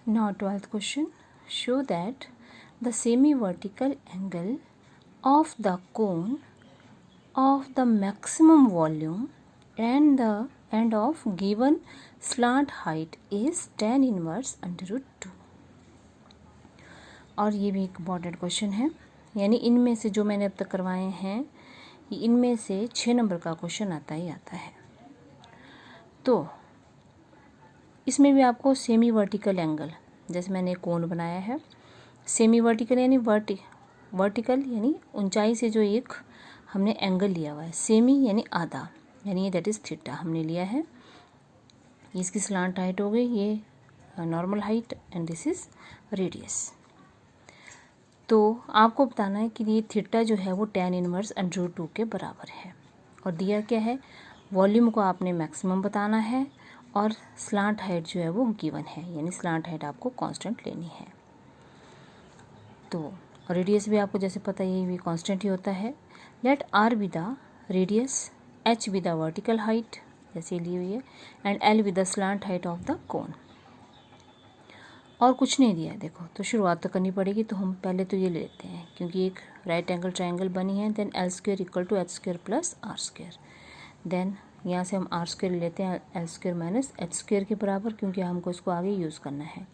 Now 12th question. Show that the semi-vertical angle of the cone of the maximum volume and of given slant height is tan inverse under root 2. और ये भी एक important question है, यानी इनमें से जो मैंने अब तक करवाए हैं इनमें से 6 नंबर का क्वेश्चन आता ही आता है। तो इसमें भी आपको सेमी वर्टिकल एंगल, जैसे मैंने कोन बनाया है, सेमी वर्टिकल यानी वर्टिकल यानी ऊंचाई से जो एक हमने एंगल लिया हुआ है, सेमी यानी आधा, यानी दैट इज़ थीटा हमने लिया है। इसकी स्लांट हाइट हो गई, ये normal height and this is radius. तो आपको बताना है कि ये थीटा जो है वो tan इनवर्स अंडर रूट 2 के बराबर है, और दिया क्या है, वॉल्यूम को आपने मैक्सिमम बताना है और स्लांट हाइट जो है वो गिवन है, यानी स्लांट हाइट आपको कांस्टेंट लेनी है। तो रेडियस भी आपको जैसे पता है ये भी कांस्टेंट ही होता है। Let r be the radius, h be the vertical height जैसे ली हुई है, and l be the slant height of the cone. और कुछ नहीं दिया है देखो, तो शुरुआत तो करनी पड़ेगी। तो हम पहले तो ये ले लेते हैं, क्योंकि एक राइट एंगल ट्रायंगल बनी है। Then L square equal to H square plus R square. Then यहाँ से हम आर स्क्वायर ले लेते हैं, L square minus H square के बराबर, क्योंकि हमको इसको आगे यूज़ करना है।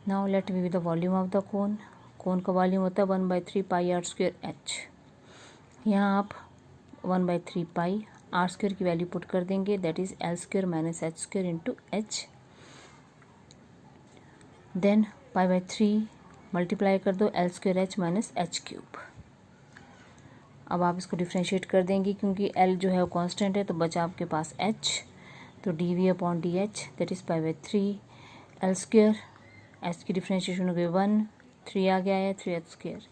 Now let be the volume of the cone. Cone का वॉल्यूम होता है 1/3 पाई आर स्क्वायर एच। यहाँ आप 1/3 पाई आर स्क्वायर की वैल्यू पुट कर देंगे, that is L square minus H square into H. Then π/3 multiply कर दो L square H minus H cube. अब आप इसको डिफ्रेंशिएट कर देंगे, क्योंकि एल जो है वो कांस्टेंट है, तो बचा आपके पास एच, तो D V upon D H that is π/3 L square, H की डिफ्रेंशिएशन हो गई 1, 3 आ गया है 3 एच स्क्वायर,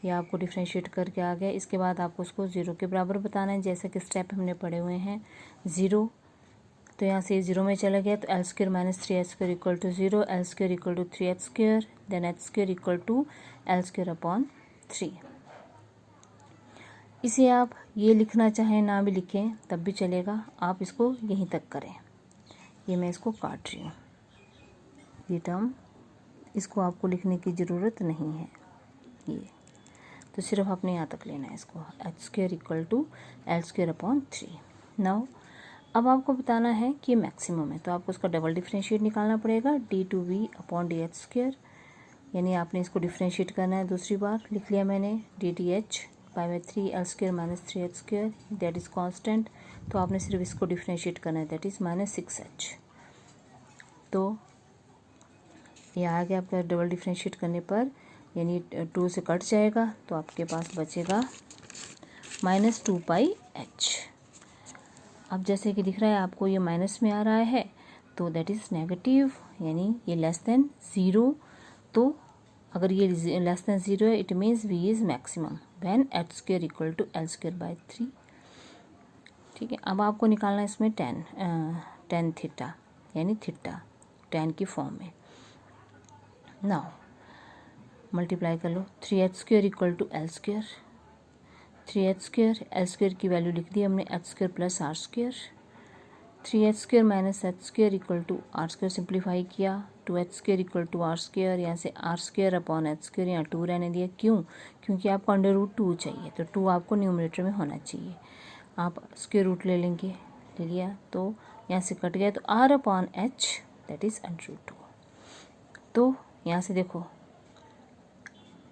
यह आपको डिफ्रेंशिएट करके आ गया। इसके बाद आपको उसको 0 के बराबर बताना है, जैसे कि स्टेप हमने पढ़े हुए हैं 0, तो यहाँ से 0 में चला गया, तो L square minus 3 H square equal to 0, L square equal to 3 H square, then H square equal to L square upon 3। इसे आप ये लिखना चाहें ना भी लिखें तब भी चलेगा, आप इसको यहीं तक करें। ये मैं इसको काट रही हूँ, ये टर्म इसको आपको लिखने की ज़रूरत नहीं है, ये तो सिर्फ आपने यहाँ तक लेना है इसको, H square equal to L square upon 3। Now अब आपको बताना है कि मैक्सिमम है, तो आपको उसका डबल डिफ्रेंशिएट निकालना पड़ेगा, d2v upon D H square, यानी आपने इसको डिफ्रेंशिएट करना है। दूसरी बार लिख लिया मैंने dt/h π/3 L square minus 3 H square, that is constant, तो आपने सिर्फ इसको डिफ्रेंशिएट करना है, दैट इज़ माइनस 6h। तो ये आ गया आपका डबल डिफ्रेंशिएट करने पर, यानी 2 से कट जाएगा, तो आपके पास बचेगा माइनस 2πh। अब जैसे कि दिख रहा है आपको ये माइनस में आ रहा है, तो दैट इज़ नेगेटिव, यानी ये लेस देन 0। तो अगर ये लेस देन 0 है, it means v is maximum when H square equal to L square by 3। ठीक है, अब आपको निकालना है इसमें tan थीटा, यानी थीटा tan की फॉर्म में। नाउ मल्टीप्लाई कर लो, 3h square equal to L square, 3h square, L square की वैल्यू लिख दी हमने H square plus R square, 3h square minus H square equal to R square simplify किया, 2h square equal to R square, यहाँ से R square upon H square, यहाँ 2 रहने दिया, क्यों, क्योंकि आपको अंडर रूट 2 चाहिए, तो 2 आपको न्यूमरेटर में होना चाहिए। आप स्क्वायर रूट ले लेंगे, ले लिया, तो यहाँ से कट गया, तो R upon H that is under root 2। तो यहाँ से देखो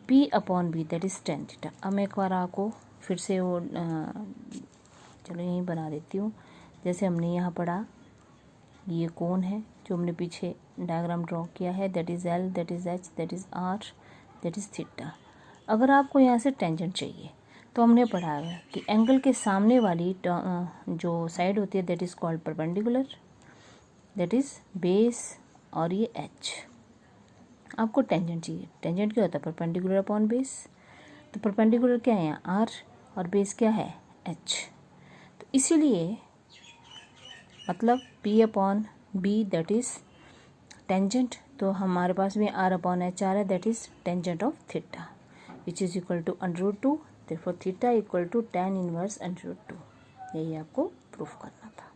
p upon b that is tan theta. अब मैं एक बार आपको फिर से वो चलो यहीं बना देती हूँ। जैसे हमने यहाँ पढ़ा, ये कोण है जो हमने पीछे डायग्राम ड्रॉ किया है, that is L, that is H, that is R, that is theta. अगर आपको यहाँ से टेंजेंट चाहिए, तो हमने पढ़ा है कि एंगल के सामने वाली जो साइड होती है that is called perpendicular, that is base, और ये एच। आपको टेंजेंट चाहिए, टेंजेंट क्या होता है, परपेंडिकुलर अपॉन बेस। तो परपेंडिकुलर क्या है यहाँ आर, और बेस क्या है एच, तो इसीलिए मतलब p upon B that is tangent, तो हमारे पास में r अपॉन एच आ रहा है, that is tangent of theta which is equal to under root 2, therefore theta equal to tan inverse under root 2। यही आपको प्रूफ करना था।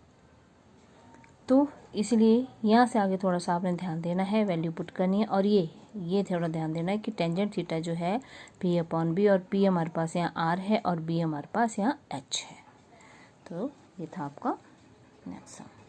तो इसलिए यहाँ से आगे थोड़ा सा आपने ध्यान देना है, वैल्यू पुट करनी है। और ये थोड़ा ध्यान देना है कि टेंजेंट थीटा जो है P/B, और P हमारे पास यहाँ R है और B हमारे पास यहाँ H है। तो ये था आपका नेक्स्ट सम।